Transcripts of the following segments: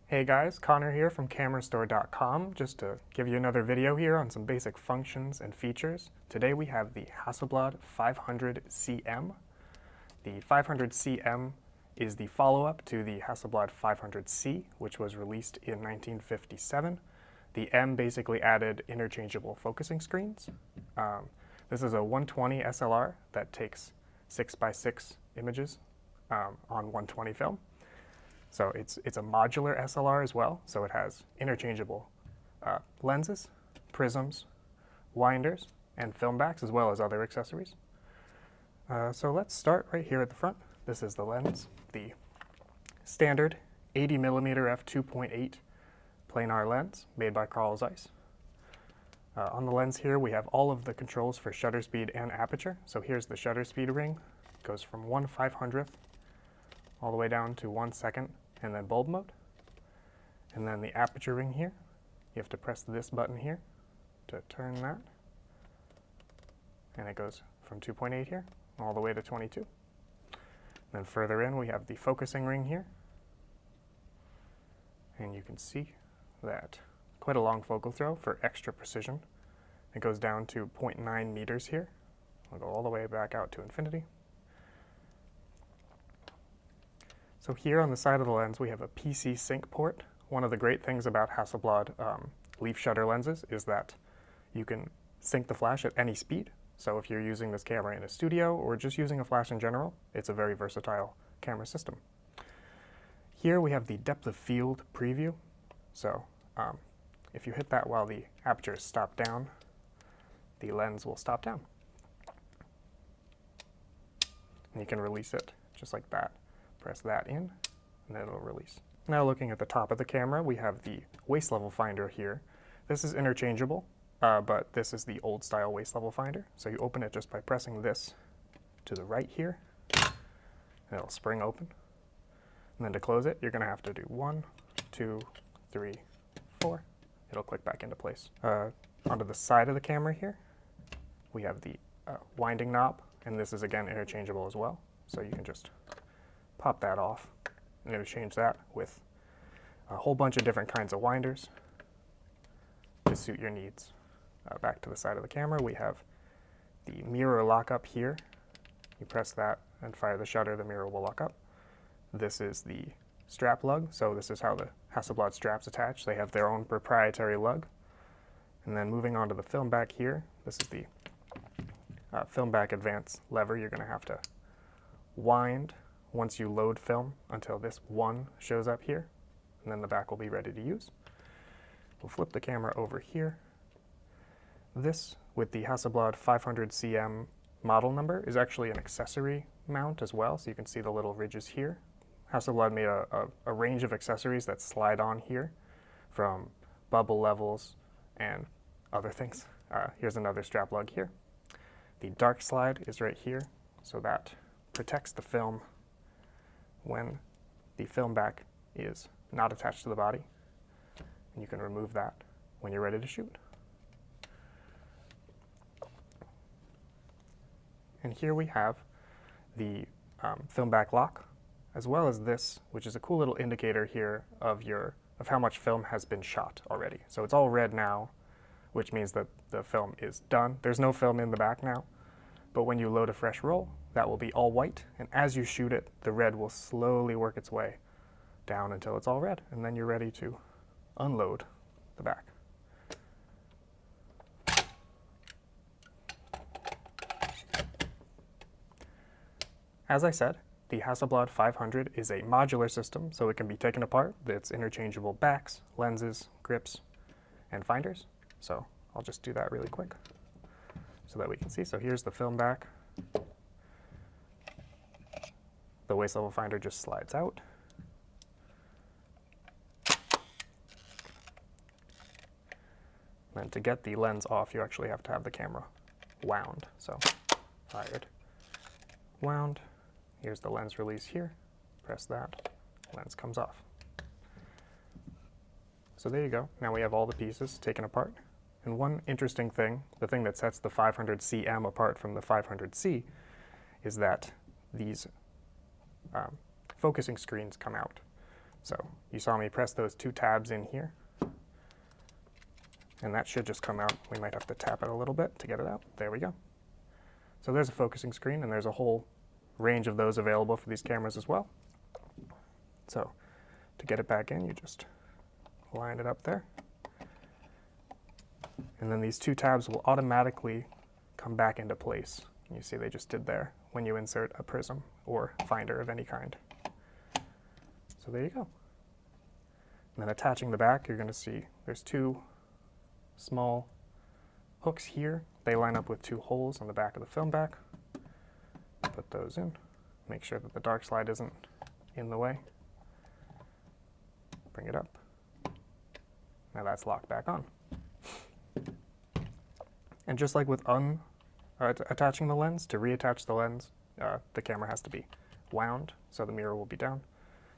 Hey guys, Connor here from Kamerastore.com, just to give you another video here on some basic functions and features. Today we have the Hasselblad 500cm. The 500cm is the follow-up to the Hasselblad 500C, which was released in 1957. The M basically added interchangeable focusing screens. This is a 120 SLR that takes 6x6 images on 120 film. So it's a modular SLR as well, so it has interchangeable lenses, prisms, winders, and film backs, as well as other accessories. So let's start right here at the front. This is the lens, the standard 80mm f2.8 planar lens made by Carl Zeiss. On the lens here we have all of the controls for shutter speed and aperture. So here's the shutter speed ring. It goes from 1/500th all the way down to 1 second, and then bulb mode. And then the aperture ring here, you have to press this button here to turn that. And it goes from 2.8 here all the way to 22. Then further in we have the focusing ring here. And you can see that quite a long focal throw for extra precision. It goes down to 0.9 meters here. We'll go all the way back out to infinity. So here on the side of the lens we have a PC sync port. One of the great things about Hasselblad leaf shutter lenses is that you can sync the flash at any speed. So if you're using this camera in a studio or just using a flash in general, it's a very versatile camera system. Here we have the depth of field preview. So if you hit that while the aperture is stopped down, the lens will stop down. And you can release it just like that. Press that in, and then it'll release. Now looking at the top of the camera, we have the waist level finder here. This is interchangeable, but this is the old style waist level finder. So you open it just by pressing this to the right here, and it'll spring open. And then to close it, you're going to have to do 1, 2, 3, 4. It'll click back into place. Onto the side of the camera here, we have the winding knob, and this is again interchangeable as well. So you can just pop that off and interchange that with a whole bunch of different kinds of winders to suit your needs. Back to the side of the camera, we have the mirror lockup here. You press that and fire the shutter, the mirror will lock up. This is the strap lug, so this is how the Hasselblad straps attach. They have their own proprietary lug. And then moving on to the film back here, this is the film back advance lever. You're going to have to wind once you load film until this 1 shows up here, and then the back will be ready to use. We'll flip the camera over here. This, with the Hasselblad 500cm model number, is actually an accessory mount as well, so you can see the little ridges here. Hasselblad made a range of accessories that slide on here, from bubble levels and other things. Here's another strap lug here. The dark slide is right here, so that protects the film when the film back is not attached to the body. And you can remove that when you're ready to shoot. And here we have the film back lock, as well as this, which is a cool little indicator here of how much film has been shot already. So it's all red now, which means that the film is done. There's no film in the back now, but when you load a fresh roll, that will be all white, and as you shoot it, the red will slowly work its way down until it's all red, and then you're ready to unload the back. As I said, the Hasselblad 500 is a modular system, so it can be taken apart. It's interchangeable backs, lenses, grips, and finders. So I'll just do that really quick so that we can see. So here's the film back. The waist level finder just slides out. And to get the lens off, you actually have to have the camera wound. So fired, wound. Here's the lens release here. Press that, lens comes off. So there you go. Now we have all the pieces taken apart. And one interesting thing, the thing that sets the 500cm apart from the 500C, is that these focusing screens come out. So you saw me press those two tabs in here, and that should just come out. We might have to tap it a little bit to get it out. There we go. So there's a focusing screen, and there's a whole range of those available for these cameras as well. So to get it back in, you just line it up there. And then these two tabs will automatically come back into place. You see they just did there when you insert a prism or finder of any kind. So there you go. And then attaching the back, you're going to see there's two small hooks here. They line up with two holes on the back of the film back. Put those in. Make sure that the dark slide isn't in the way. Bring it up. Now that's locked back on. And just like with attaching the lens, to reattach the lens, the camera has to be wound, so the mirror will be down.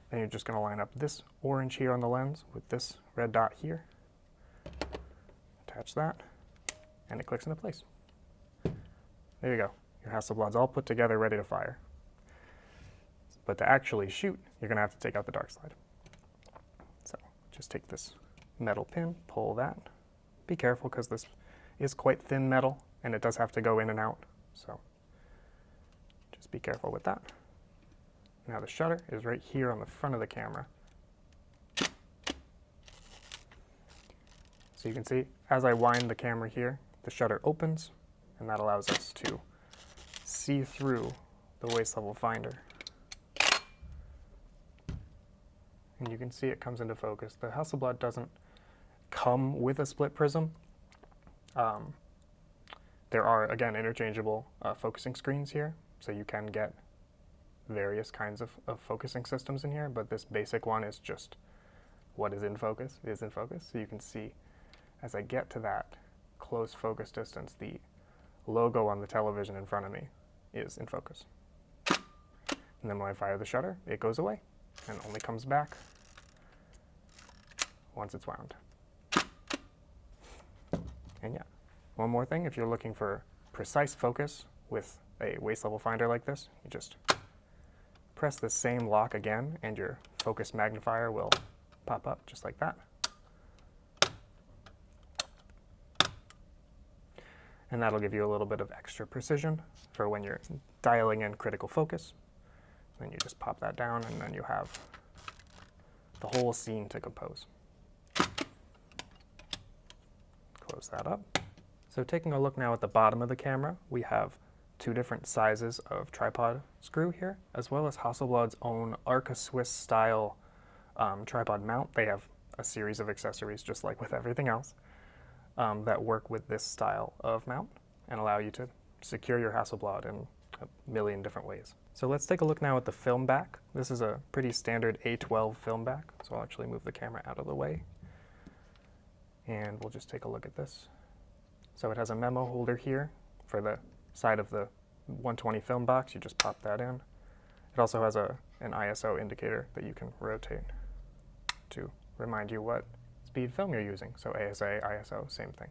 Then you're just going to line up this orange here on the lens with this red dot here. Attach that, and it clicks into place. There you go. Your Hasselblad's all put together, ready to fire. But to actually shoot, you're going to have to take out the dark slide. So just take this metal pin, pull that. Be careful because this is quite thin metal, and it does have to go in and out. So just be careful with that. Now the shutter is right here on the front of the camera. So you can see, as I wind the camera here, the shutter opens, and that allows us to see through the waist level finder. And you can see it comes into focus. The Hasselblad doesn't come with a split prism. There are, again, interchangeable focusing screens here, so you can get various kinds of focusing systems in here, but this basic one is just what is in focus is in focus. So you can see as I get to that close focus distance, the logo on the television in front of me is in focus. And then when I fire the shutter, it goes away and only comes back once it's wound. And yeah, one more thing, if you're looking for precise focus with a waist level finder like this, you just press the same lock again and your focus magnifier will pop up just like that. And that'll give you a little bit of extra precision for when you're dialing in critical focus. Then you just pop that down and then you have the whole scene to compose. Close that up. So taking a look now at the bottom of the camera, we have two different sizes of tripod screw here, as well as Hasselblad's own Arca Swiss style tripod mount. They have a series of accessories, just like with everything else, that work with this style of mount and allow you to secure your Hasselblad in a million different ways. So let's take a look now at the film back. This is a pretty standard A12 film back, so I'll actually move the camera out of the way. And we'll just take a look at this. So it has a memo holder here for the side of the 120 film box. You just pop that in. It also has an ISO indicator that you can rotate to remind you what speed film you're using. So ASA, ISO, same thing.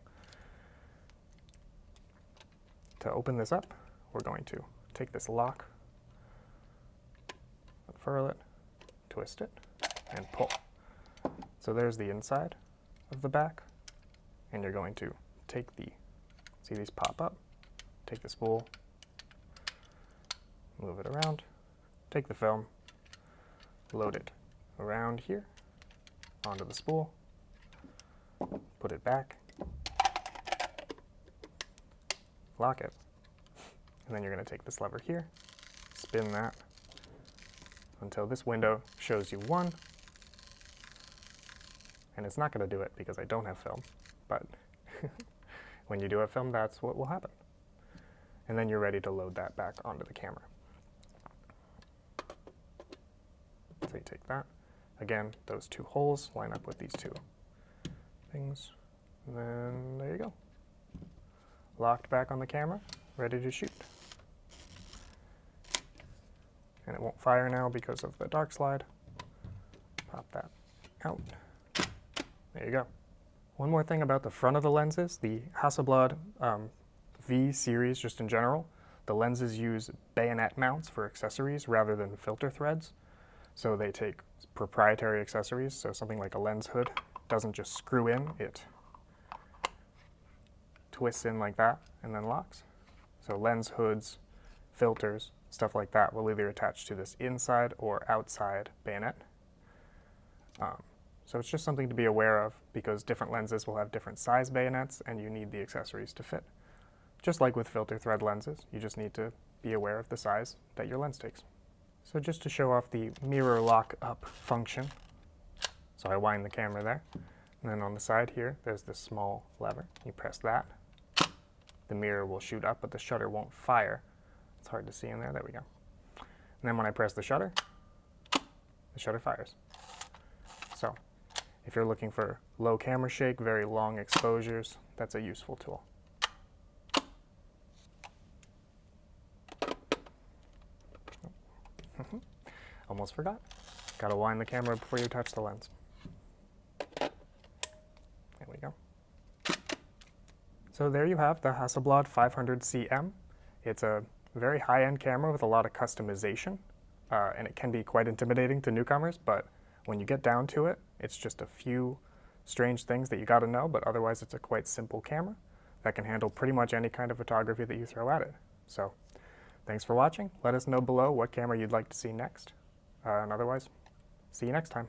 To open this up, we're going to take this lock, unfurl it, twist it, and pull. So there's the inside of the back, and you're going to take see these pop up, take the spool, move it around, take the film, load it around here, onto the spool, put it back, lock it, and then you're going to take this lever here, spin that until this window shows you 1, and it's not going to do it because I don't have film, but when you do have film, that's what will happen. And then you're ready to load that back onto the camera. So you take that. Again, those two holes line up with these two things. And then there you go. Locked back on the camera, ready to shoot. And it won't fire now because of the dark slide. Pop that out. There you go. One more thing about the front of the lenses, the Hasselblad V series just in general, the lenses use bayonet mounts for accessories rather than filter threads. So they take proprietary accessories, so something like a lens hood doesn't just screw in, it twists in like that and then locks. So lens hoods, filters, stuff like that will either attach to this inside or outside bayonet. So it's just something to be aware of because different lenses will have different size bayonets and you need the accessories to fit. Just like with filter thread lenses, you just need to be aware of the size that your lens takes. So just to show off the mirror lock up function, so I wind the camera there, and then on the side here, there's this small lever. You press that, the mirror will shoot up, but the shutter won't fire. It's hard to see in there, there we go. And then when I press the shutter fires. So if you're looking for low camera shake, very long exposures, that's a useful tool. Almost forgot. Gotta wind the camera before you touch the lens. There we go. So there you have the Hasselblad 500 CM. It's a very high-end camera with a lot of customization, and it can be quite intimidating to newcomers, but when you get down to it, it's just a few strange things that you gotta know, but otherwise it's a quite simple camera that can handle pretty much any kind of photography that you throw at it. So thanks for watching. Let us know below what camera you'd like to see next. And otherwise, see you next time.